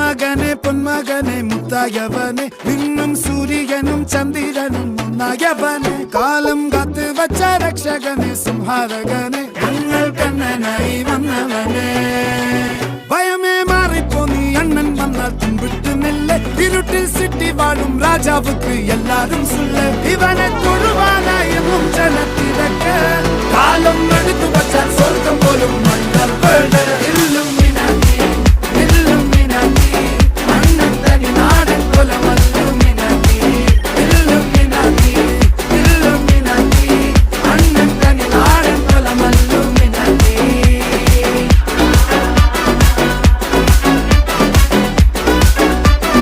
മകനെ പൊന്മകനെ മുത്തായവനെ നിന്നും സൂര്യനും ചന്ദ്രനും ഒന്നായവനെ കാലം കാത്ത് വച്ച രക്ഷകനെ സംഹാരകനെ ഞങ്ങൾ കണ്ണനായി വന്നവനെ ഭയമേ മാറിപ്പോ നീ അണ്ണൻ വന്നാൽ തുമ്പിട്ട് നെല്ല് ഇരുട്ടിൽ സിറ്റി വാഴും രാജാവുക്ക് എല്ലാരും സുല്ല് ഇവനെ തൊഴുവാനായെന്നും ജനത്തിരക്ക് കാലം എടുത്തു വച്ചാൽ സ്വർഗം പോലും മണ്ണൽ ഇല്ലും